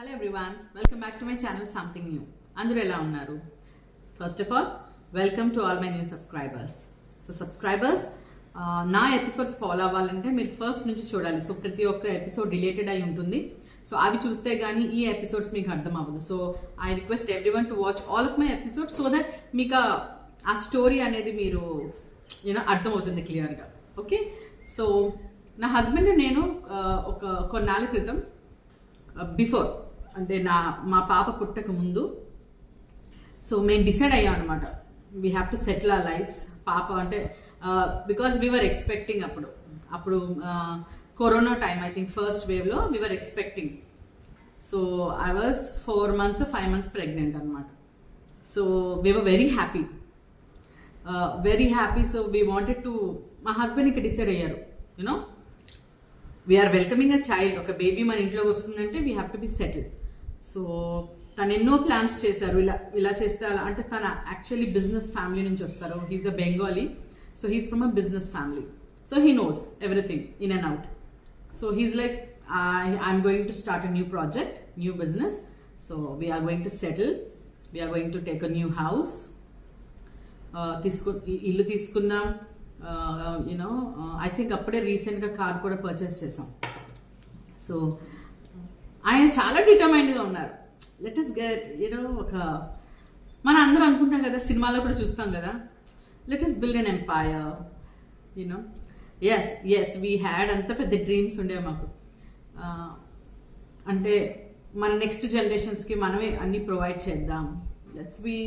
Hello everyone, welcome back to my channel Something New. Andaru ela unnaru? First of all, welcome to all my new subscribers. So subscribers, నా episodes follow అవ్వాలంటే మీరు first నుంచి చూడాలి. So ప్రతి ఒక్క episode related అయి ఉంటుంది. So అవి చూస్తే కానీ ఈ ఎపిసోడ్స్ మీకు అర్థం అవ్వదు. So I request everyone to watch all of my episodes so that మీకు ఆ స్టోరీ అనేది మీరు అర్థం అవుతుంది క్లియర్గా. ఓకే, సో నా హస్బెండ్ నేను ఒక కొన్నాళ్ళ క్రితం బిఫోర్ అంటే మా పాప పుట్టక ముందు సో మేము డిసైడ్ అయ్యాం అనమాట. We have to settle our lives. పాప అంటే బికాస్ వీఆర్ ఎక్స్పెక్టింగ్ అప్పుడు corona time, I think first వేవ్లో we are expecting. So I was 4 months 5 months pregnant అనమాట. So we are very happy. So we wanted to, మా husband ఇక్కడ decide అయ్యారు, we are welcoming a child. ఒక baby మన ఇంట్లోకి వస్తుందంటే we have to be settled. So తను ఎన్నో ప్లాన్స్ చేశారు, ఇలా చేస్తే అలా. అంటే తన యాక్చువల్లీ బిజినెస్ ఫ్యామిలీ నుంచి వస్తారు. He's a Bengali, so he's from a business family. So he knows everything in and out. So he's like, I'm going to start a new project, new business. So we're going to settle, we're going to take a new house. ఇల్లు తీసుకుందాం. I think అప్పుడే రీసెంట్గా car కూడా purchase చేసాం. So ఆయన చాలా డిటర్మైన్డ్గా ఉన్నారు. Let us get ఒక, మన అందరం అనుకుంటాం కదా, సినిమాలో కూడా చూస్తాం కదా, let us build an empire. As we had అంత పెద్ద డ్రీమ్స్ ఉండే మాకు. అంటే మన నెక్స్ట్ జనరేషన్స్కి మనమే అన్ని ప్రొవైడ్ చేద్దాం. Let's be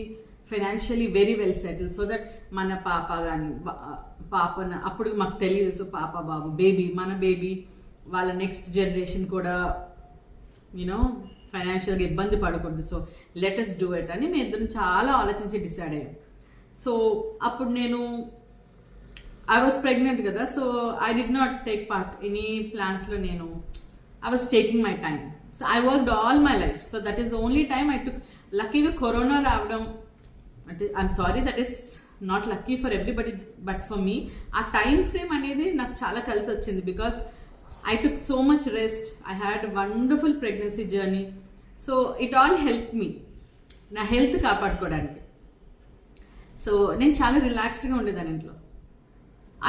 financially very well settle so that మన పాప కానీ అప్పుడు మాకు తెలియదు. సో పాప బాబు బేబీ, మన బేబీ వాళ్ళ నెక్స్ట్ జనరేషన్ కూడా ఫైనాన్షియల్గా ఇబ్బంది పడకూడదు. So let us do it అని మేము ఇద్దరం చాలా ఆలోచించి డిసైడ్ అయ్యాం. సో అప్పుడు ఐ వాజ్ ప్రెగ్నెంట్ కదా. So I did not take part any ప్లాన్స్లో. I was taking my time. So I worked all my life. So that is the only time I took. లక్కీగా corona రావడం అంటే, I'm sorry, that is not lucky for everybody but for me ఆ time frame అనేది నాకు చాలా కలిసి వచ్చింది. Because I took so much rest. I had a wonderful pregnancy journey. So it all helped me. నా health కాపాడుకోవడానికి. So నేను చాలా రిలాక్స్డ్గా ఉండేదాన్ని ఇంట్లో.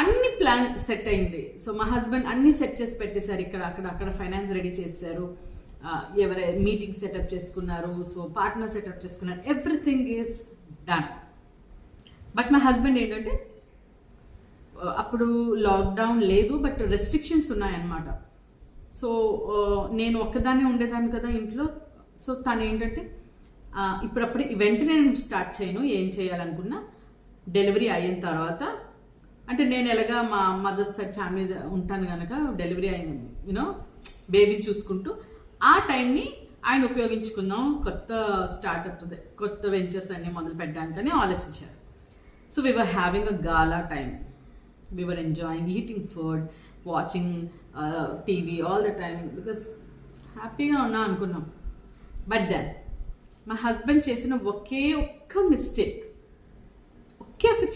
అన్ని ప్లాన్ సెట్ అయింది. సో మా హస్బెండ్ అన్ని సెట్ చేసి పెట్టేశారు. అక్కడ ఫైనాన్స్ రెడీ చేశారు. ఎవరైనా మీటింగ్ సెటప్ చేసుకున్నారు. సో పార్ట్నర్ సెటప్ చేసుకున్నారు. Everything is done. బట్ మా హస్బెండ్ ఏంటంటే, అప్పుడు లాక్డౌన్ లేదు, బట్ రెస్ట్రిక్షన్స్ ఉన్నాయన్నమాట. సో నేను ఒక్కదాన్నే ఉండేదాన్ని కదా ఇంట్లో. సో తను ఏంటంటే, ఇప్పుడప్పుడే వెంటనే నేను స్టార్ట్ చేయను. ఏం చేయాలనుకున్నా డెలివరీ అయిన తర్వాత, అంటే నేను ఎలాగా మా మదర్స్ సైడ్ ఫ్యామిలీ ఉంటాను కనుక డెలివరీ అయిన బేబీని చూసుకుంటూ ఆ టైంని ఆయన ఉపయోగించుకుందాం, కొత్త వెంచర్స్ అన్ని మొదలు పెట్టడానికని ఆలోచించారు. So we were having a gala time. We were enjoying eating food, watching TV all the time because హ్యాపీగా ఉన్నా అనుకున్నాం. బట్ దెన్ మా హస్బెండ్ చేసిన ఒకే ఒక్క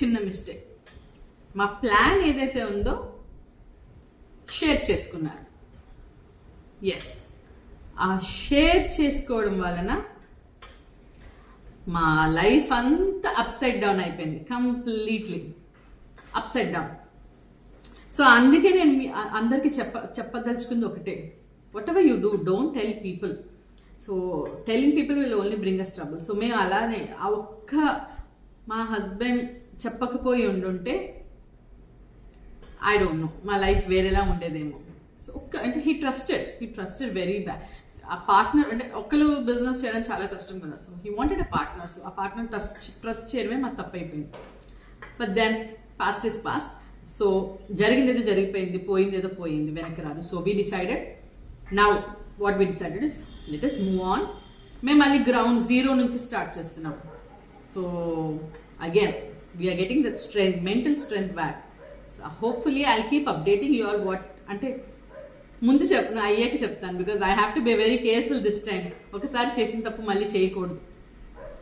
చిన్న మిస్టేక్. మా ప్లాన్ ఏదైతే ఉందో షేర్ చేసుకున్నారు. ఎస్, ఆ షేర్ చేసుకోవడం వలన మా లైఫ్ అంతా అప్సైడ్ డౌన్ అయిపోయింది. Completely upside down. సో అందుకే నేను అందరికీ చెప్పదలుచుకుంది ఒకటే, whatever you do, don't tell people. So telling people will only bring us trouble. So మేము అలానే మా హస్బెండ్ చెప్పకపోయి ఉండుంటే ఐ డోంట్ నో, మా లైఫ్ వేరేలా ఉండేదేమో. సో అంటే హీ ట్రస్టెడ్ వెరీ బ్యాడ్. ఆ పార్ట్నర్ అంటే ఒక్కరు బిజినెస్ చేయడం చాలా కష్టం కదా. So he wanted a partner. So ఆ పార్ట్నర్ ట్రస్ట్ చేయడమే మాకు తప్పైపోయింది. But then past is past. So జరిగిందేదో జరిగిపోయింది, పోయిందేదో పోయింది, వెనక్కి రాదు. So we decided, now what we decided is let us move on. మేము మళ్ళీ గ్రౌండ్ జీరో నుంచి స్టార్ట్ చేస్తున్నాం. So again we're getting that strength, mental strength back. So hopefully I keep updating you all what, అంటే ముందు అయ్యాక చెప్తాను. Because I have to be very careful this time. ఒకసారి చేసిన తప్పు మళ్ళీ చేయకూడదు.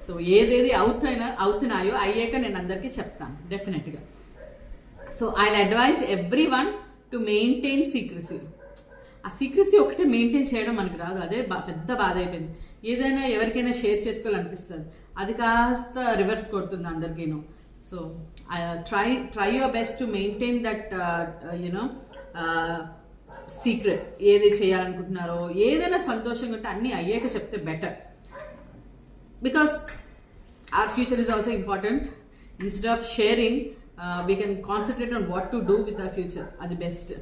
సో ఏదేది అవుతున్నాయో అయ్యాక నేను అందరికీ చెప్తాను డెఫినెట్గా. So I advise everyone to maintain secrecy. ఆ సీక్రెసీ ఒకటే మెయింటైన్ చేయడం మనకు రాదు, అదే పెద్ద బాధ అయిపోయింది. ఏదైనా ఎవరికైనా షేర్ చేసుకోవాలనిపిస్తుంది, అది కాస్త రివర్స్ కొడుతుంది అందరికీను. So try your best to maintain that you know secret. ఏది చేయాలనుకుంటున్నారో, ఏదైనా సంతోషంగా ఉంటే అన్నీ అయ్యాక చెప్తే better, because our future is also important. Instead of sharing, we can concentrate on what to do with our future. అది బెస్ట్.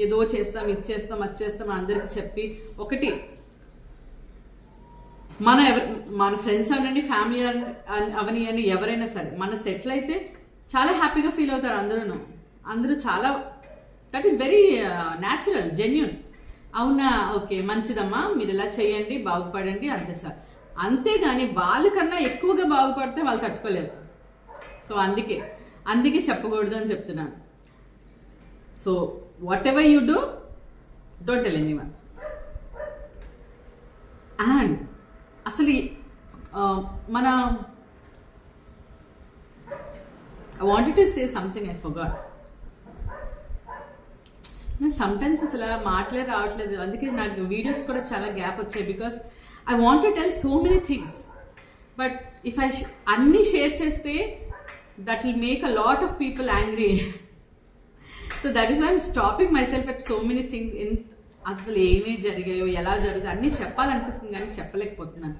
ఏదో చేస్తాం, ఇది చేస్తాం, అది చేస్తాం అందరికి చెప్పి, ఒకటి మన ఫ్రెండ్స్ అనండి, ఫ్యామిలీ అవని అని ఎవరైనా సరే మన సెటిల్ అయితే చాలా హ్యాపీగా ఫీల్ అవుతారు అందరూ చాలా. That is very natural, genuine. అవునా, ఓకే మంచిదమ్మా, మీరు ఇలా చేయండి, బాగుపడండి, అంతే సార్. అంతేగాని వాళ్ళకన్నా ఎక్కువగా బాగుపడితే వాళ్ళు తట్టుకోలేరు. సో అందుకే చెప్పకూడదు అని చెప్తున్నాను. So what ever you do, don't tell anyone. And అసలు మన I wanted to say something, I forgot. Sometimes అసలు మాటలే రావట్లేదు, అందుకే నాకు వీడియోస్ కూడా చాలా గ్యాప్ వచ్చాయి. Because I want to tell so many things, but if I అన్ని షేర్ చేస్తే that will make a lot of people angry. So that is why I'm stopping myself at so many things. అసలు ఏమీ జరిగాయో, ఎలా జరుగుతాయో అన్నీ చెప్పాలనిపిస్తుంది కానీ చెప్పలేకపోతున్నాను.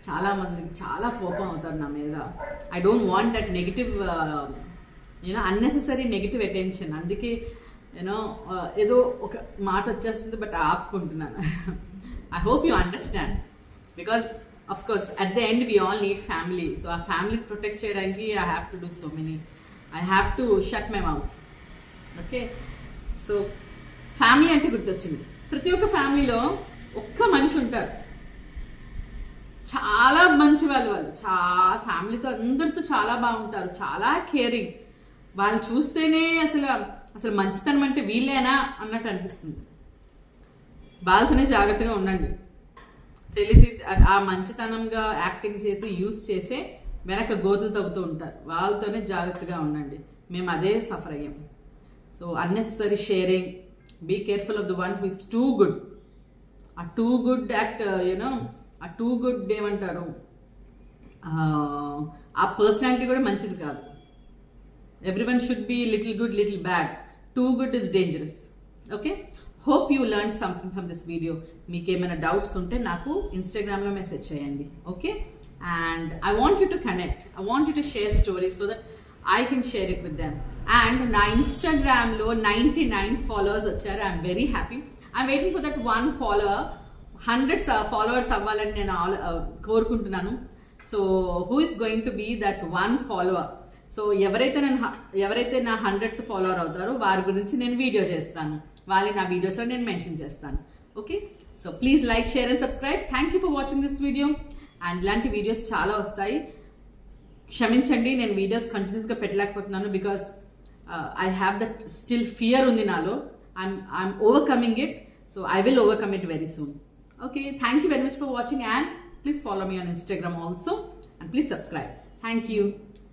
చాలా మందికి చాలా కోపం అవుతారు నా మీద. I don't want that negative unnecessary negative attention. అందుకే ఏదో ఒక మాట వచ్చేస్తుంది, but ఆపుకుంటున్నాను. I hope you understand. Because of course at the end we all need family, so our family protect cheyadaniki I have to do so many, I have to shut my mouth. Okay, so family ante gurtochindi. ప్రతి ఒక్క ఫ్యామిలీలో ఒక్క మనిషి ఉంటారు, చాలా మంచి వాళ్ళు చాలా ఫ్యామిలీతో అందరితో చాలా బాగుంటారు, చాలా కేరింగ్. వాళ్ళు చూస్తేనే అసలు మంచితనం అంటే వీళ్ళేనా అన్నట్టు అనిపిస్తుంది. వాళ్ళతోనే జాగ్రత్తగా ఉండండి. తెలిసి ఆ మంచితనంగా యాక్టింగ్ చేసి యూజ్ చేసే వెనక గోతులు తవ్వుతూ ఉంటారు, వాళ్ళతోనే జాగ్రత్తగా ఉండండి. మేము అదే సఫర్ అయ్యాం. So unnecessary sharing, be careful of the one who is too good. ఆ టూ గుడ్ యాక్ట్ ఆ టూ గుడ్ ఏమంటారు, ఆ పర్సనాలిటీ కూడా మంచిది కాదు. Everyone should be little good, little bad. Too good is dangerous. Okay, hope you learned something from this video. మీకు ఏమైనా doubts ఉంటే నాకు ఇన్స్టాగ్రామ్లో మెసేజ్ చేయండి. Okay, and I want you to connect, I want you to share stories so that I can share it with them. And నా ఇన్స్టాగ్రామ్లో 99 followers వచ్చారు. I'm very happy. I'm waiting for that 1 follower 100 followers అవ్వాలని నేను కోరుకుంటున్నాను. So who is going to be that 1 follower? So ఎవరైతే నా 100th follower అవుతారో వారి గురించి నేను వీడియో చేస్తాను, వాళ్ళని నా వీడియోస్లో నేను మెన్షన్ చేస్తాను. Okay, so please like, share and subscribe. Thank you for watching this video. And ఇలాంటి వీడియోస్ చాలా వస్తాయి. క్షమించండి, నేను వీడియోస్ కంటిన్యూస్గా పెట్టలేకపోతున్నాను because I have that still fear ఉంది నాలో. I'm overcoming it. So I will overcome it very soon. Okay, thank you very much for watching, and please follow me on Instagram also, and please subscribe. Thank you.